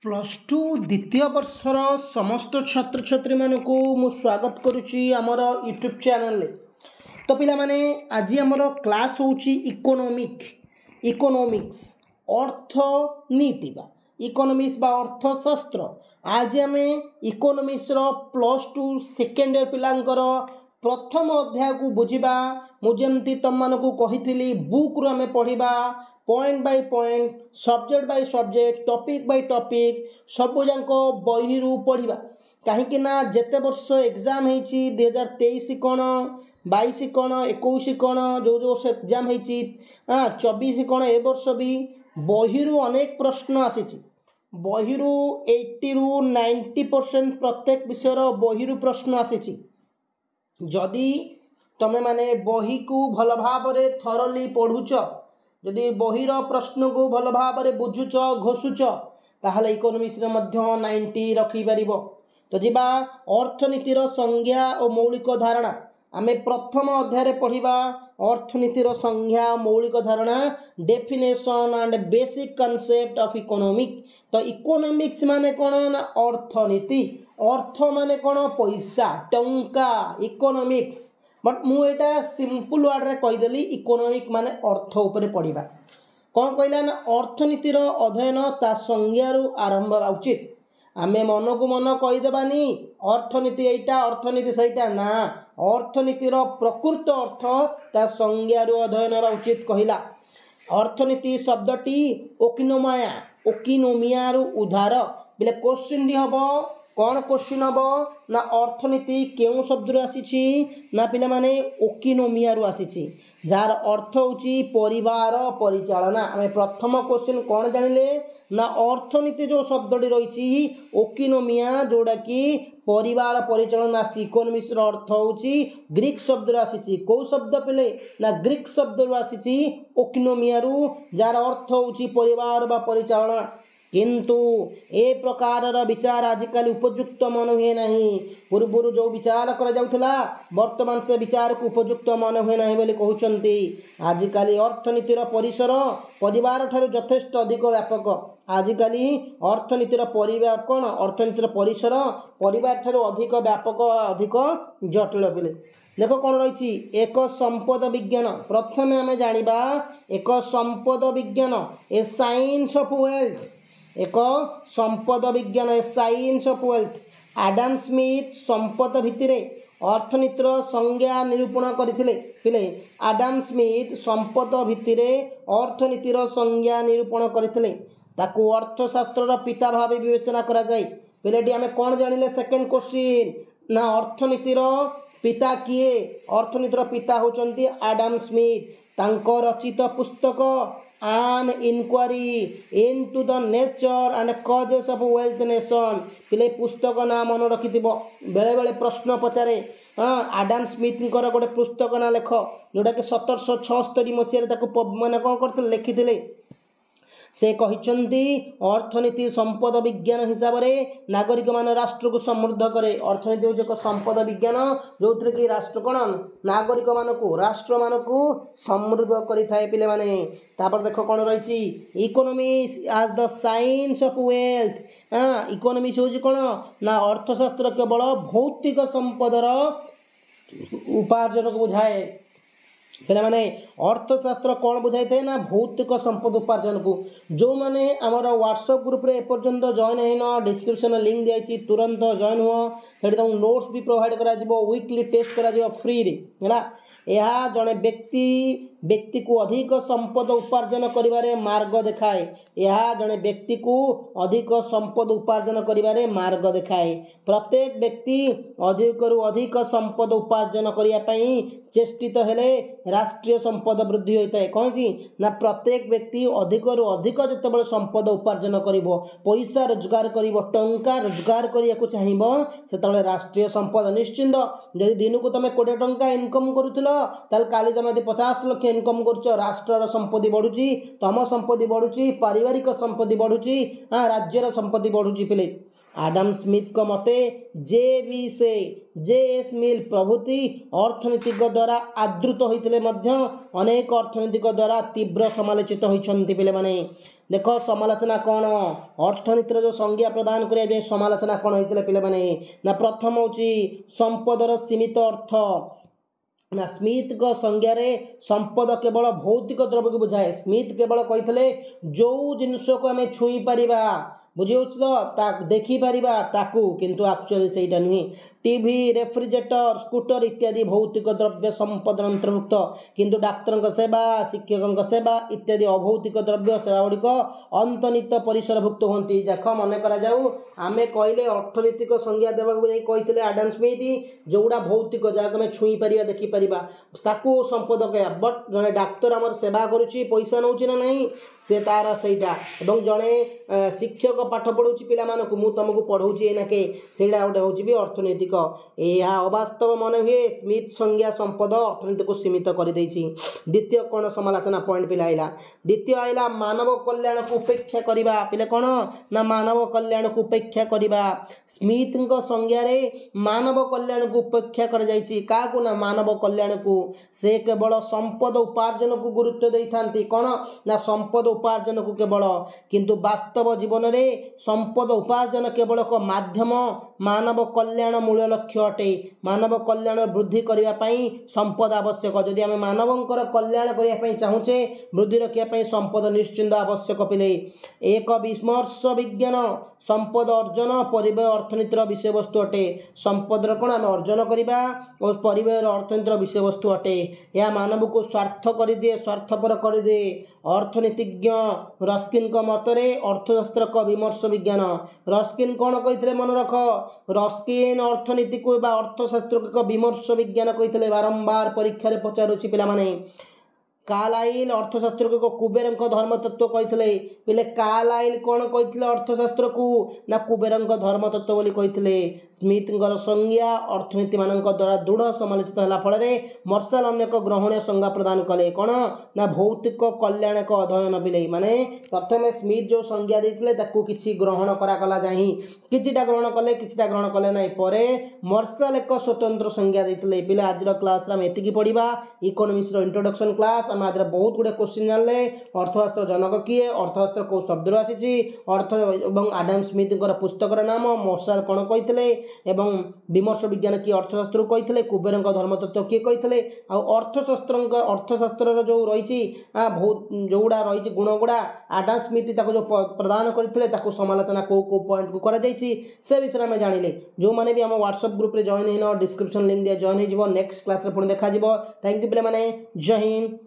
Plus two द्वितीय वर्षर समस्त छात्र छात्री मानक मु स्वागत करुच्ची आमर यूट्यूब चैनल। तो पिला माने आज आमर क्लास होची इकोनॉमिक्स अर्थनीति बा इकोनॉमिक्स बा अर्थशास्त्र। आज आम इकोनॉमिक्स रो प्लस टू सेकेंड ईयर पिलांकर प्रथम अध्याय को बुझा। मुझे तुम मानक कही बुक रू आम पढ़ा point by point subject by subject topic by topic सबू जाक बही पढ़ा कहीं जेते वर्ष एग्जाम होती 2023 कौन 22 कौन 21 कौन जो जो वर्ष एग्जाम होती 24 कौन ए वर्ष भी बही अनेक प्रश्न आसी बही 80 ରୁ 90% प्रत्येक विषय बही प्रश्न आसी। जदि तमें माने बही को भल भाव थरली पढ़ुच जदि बहीर प्रश्न को भल भाव बुझुच घोषुच ताहले इकोनॉमिक्स 90 रखिपर। तो जीवा अर्थनीतिर संज्ञा और मौलिक धारणा आमे प्रथम अध्याय पढ़ा। अर्थनीतिर संज्ञा मौलिक धारणा definition and basic concept of economic. तो इकोनॉमिक्स माने कौन ना अर्थनीति अर्थ माने कौन पैसा टंका इकोनॉमिक्स बट मुझे सिंपल वर्ड रे कहीदेली इकोनॉमिक माने अर्थ उपरे पढ़ा। कौन कहला ना अर्थनीतिर अध्ययन ता संज्ञारू आरंभ उचित। आमे मन को मन कहीदेबानी अर्थनीति एटा अर्थनीति सहीटा ना अर्थनीतिर प्रकृत अर्थ ता संज्ञारू अध्ययन उचित कहला। अर्थनीति शब्दटी ओकिनोमिया उधार बोले क्वेश्चन हम कौन क्वेश्चन हम ना अर्थनीति क्यों शब्द आसी ना पिला माने ओकिनोमिया आसी जार अर्थ होची परिवार परिचालना। आम प्रथम क्वेश्चन कौन जानिले ना अर्थनीति जो शब्दटी रही ओकिनोमिया जोड़ा कि परिवार परिचालना आसी। इकोनॉमिक्स अर्थ होची ग्रीक शब्द आसी कौ शब्द पिले ना ग्रीक शब्द आसी ओकिनोमिया जार अर्थ होची परिवार बा परिचालना। किंतु ए प्रकार विचार आजिकल उपयुक्त मन हुए नहीं। पूर्व जो विचार करा जाउथला वर्तमान से विचार को उपयुक्त मन हुए नहीं बोली कहउचंती। आजिकल अर्थनीतिर परिसर परिवार ठारू यथेष्ट अधिक व्यापक। आजिकल अर्थनीतिर परिवार कौन अर्थनीतिर परिसर परिवार ठारू अधिक व्यापक अधिक जटिल बोले। देख कौन रही एक संपद विज्ञान प्रथम आम जानिबा एक संपद विज्ञान ए साइंस ऑफ वेल्थ एक संपद विज्ञान a science of wealth. Adam Smith संपद भित्तिरे अर्थनीतिर संज्ञा निरूपण करथिले पिले। आडम स्मिथ संपद भित्तिरे अर्थनीतिर संज्ञा निरूपण करथिले ताकू अर्थशास्त्र पिता भाव विवेचना करा जाय। पिलेटी आमे कौन जानिले सेकंड क्वेश्चन ना अर्थनीतिर पिता किए अर्थनीतिर पिता होचंती आडम स्मिथ। तांको रचित पुस्तक An inquiry into the nature and causes of wealth nation पिले पुस्तक ना मन रखि बेले बेले प्रश्न पचारे आडम स्मिथ गोटे पुस्तक ना लेख जोटा कि 1776 मसीह मैंने कौन करते लिखिले से कहिचंती अर्थनीति संपद विज्ञान हिसाब रे नागरिक मान राष्ट्र को समृद्ध करे। अर्थनीति हूँ एक संपद विज्ञान जो थे कि राष्ट्र कौन नागरिक मान को राष्ट्र मान को समृद्ध करें पिले माने। तापर देख कौन रही economics as the science of wealth. Economics हूँ कौन ना अर्थशास्त्र केवल भौतिक संपदर उपार्जन को बुझाए। पिला माने अर्थशास्त्र कौन बुझाई थे ना भौतिक संपद उपार्जन को। जो माने आमर व्हाट्सएप ग्रुप रे एपर्यंत जॉइन है डिस्क्रिप्शन लिंक दिखाई तुरंत जॉइन हुआ से नोट्स भी प्रोवाइड करा वीकली टेस्ट करा फ्री रे है। यह जड़े व्यक्ति को अधिक संपद उपार्जन करिबारे मार्ग देखाए। यह जड़े व्यक्ति को अधिक संपद उपार्जन करिबारे मार्ग देखाए। प्रत्येक व्यक्ति अधिक रु अधिक संपद उपार्जन करिया पई चेष्टित हेले राष्ट्रीय संपद वृद्धि होता है। कौन ना प्रत्येक व्यक्ति अधिक रु अधिक जितेबाला संपद उपार्जन करिवो पैसा रोजगार करिवो टंका रोजगार करिया चाहिए से राष्ट्रीय संपद निश्चिंत। यदि दिन को तुम 20 टंका इनकम करुथिलो ताल काली तुम 50 लाख इनकम करुच राष्ट्र संपत्ति बढ़ुची तम संपत्ति बढ़ुची पारिवारिक संपत्ति बढ़ुची राज्यर संपत्ति बढ़ुची पिले। आडम स्मिथ को मते जे.एस. मिल प्रभृति अर्थनीतिक द्वारा आदृत होते अनेक अर्थनीतिक द्वारा तीव्र समालोचित होती पिले माने। देख समालोचना कौन अर्थनीतिर जो संज्ञा प्रदान करने समालोचना कौन होता है पे ना प्रथम हूँ संपदर सीमित अर्थ ना स्मिथ को संज्ञार संपद केवल भौतिक द्रव्य को बुझाए स्मिथ केवल कही जो जिनस को आम छुई पार बुझी तो देखिपर ताकू किंतु एक्चुअली सेटा नुहे टीवी रेफ्रिजरेटर स्कूटर इत्यादि भौतिक द्रव्य संपद अंतर्भुक्त किंतु डाक्तर सेवा शिक्षक सेवा इत्यादि अभौतिक द्रव्य सेवा गुड़िक अंतर्निहित परिसरभुक्त होती देख मन कराऊ आम कहले अर्थनैतिक संज्ञा देवाक कही आडम स्मिथ जोड़ा भौतिक जहाँ आम छुई पार देखिपर ताकू संपद कह बट जड़े डाक्तर आम सेवा करुच्ची पैसा नौ ना नहीं से तार सहीटा जड़े शिक्षक पाठ पढ़ाऊँ पिलाମାନଙ୍କୁ ମୁଁ तुमको पढ़ाऊँ एनाके ସେଇଟା ଗୋଟେ ହେଉଛି ବି ଅର୍ଥନୈତିକ ଏହା ଅବାସ୍ତବ ମନେ ହୁଏ ସ୍ମିଥ ସଂଜ୍ଞା ସମ୍ପଦ ଅର୍ଥନୀତିକୁ ସୀମିତ କରିଦେଇଛି। ଦ୍ୱିତୀୟ କ'ଣ ସମାଲୋଚନା ପଏଣ୍ଟ ପିଲା ଆଇଲା ଦ୍ୱିତୀୟ ଆଇଲା ମାନବ କଲ୍ୟାଣକୁ ଉପେକ୍ଷା କରିବା ପିଲା କ'ଣ ନା ମାନବ କଲ୍ୟାଣକୁ ଉପେକ୍ଷା କରିବା ସ୍ମିଥଙ୍କ ସଂଜ୍ଞାରେ ମାନବ କଲ୍ୟାଣକୁ ଉପେକ୍ଷା କରାଯାଇଛି କାହାକୁ ନା ମାନବ କଲ୍ୟାଣକୁ ସେ କେବଳ ସମ୍ପଦ ଉପାର୍ଜନକୁ ଗୁରୁତ୍ୱ ଦେଇଥାନ୍ତି କ'ଣ ନା ସମ୍ପଦ ଉପାର୍ଜନକୁ କେବଳ କିନ୍ତୁ ବାସ୍ତବ ଜୀବନରେ संपद उपार्जन केवल एक माध्यम मानव कल्याण मूल लक्ष्य अटे मानव कल्याण वृद्धि करने संपद आवश्यक जदि आम मानवंकर कल्याण करने चाहूचे वृद्धि रखापी संपद निश्चिंत आवश्यक पिले एक विमर्श विज्ञान संपद अर्जन परिव्यय अर्थनीतिर विषय वस्तु अटे संपदर कौन आम अर्जन करवा और परिव्यय अर्थनीतिर विषय वस्तु अटे यह मानव को स्वार्थ कर दिए स्वार्थपर कर दिए अर्थनीतिज्ञ रस्किन मतरे अर्थशास्त्र का विमर्श विज्ञान रस्किन कौन कही मन रख रस्किन अर्थनीति को अर्थशास्त्र को विमर्श विज्ञान कही बारंबार परीक्षा पचारुची पिलामाने कार्लाइल अर्थशास्त्र को कुबेर धर्मतत्व कही पिले कार्लाइल कौन कही अर्थशास्त्र को ना कुबेर धर्मतत्व बोली कही स्मिथ संज्ञा अर्थनीति मान द्वारा दृढ़ समालोचित होला फल मर्शाल अनेक ग्रहणीय संज्ञा प्रदान कले कौन ना भौतिक कल्याण को अध्ययन पिले माने प्रथम स्मिथ जो संज्ञा देते किसी ग्रहण कराला जा किछिटा ग्रहण कले किछिटा ग्रहण कले ना पर मर्शाल एक स्वतंत्र संज्ञा देते पिले आज क्लास एति पढ़ा इकोनोमिक्स इंट्रोडक्शन क्लास आम आदि बहुत गुड़े क्वेश्चन जानले अर्थशास्त्र जनक किए अर्थशास्त्र कौ शब्द आसी अर्थ और आडम स्मिथ पुस्तकर नाम मर्शाल कौन कही विमर्श विज्ञान किए अर्थशास्त्र कही कुबेर धर्मतत्व किए कही अर्थशास्त्र जो रही जोड़ा रही गुण गुड़ा आडम स्मिथ जो प्रदान करते समालोचना कौ कौ पॉइंट को कर से विषय में जानिले जो मैंने भी आम व्हाट्सएप ग्रुप रे जॉइन होना डिस्क्रिप्शन लिंक दिया जॉइन हो नेक्स्ट क्लास पुणी देखा थैंक यू पे मैंने जय हिंद।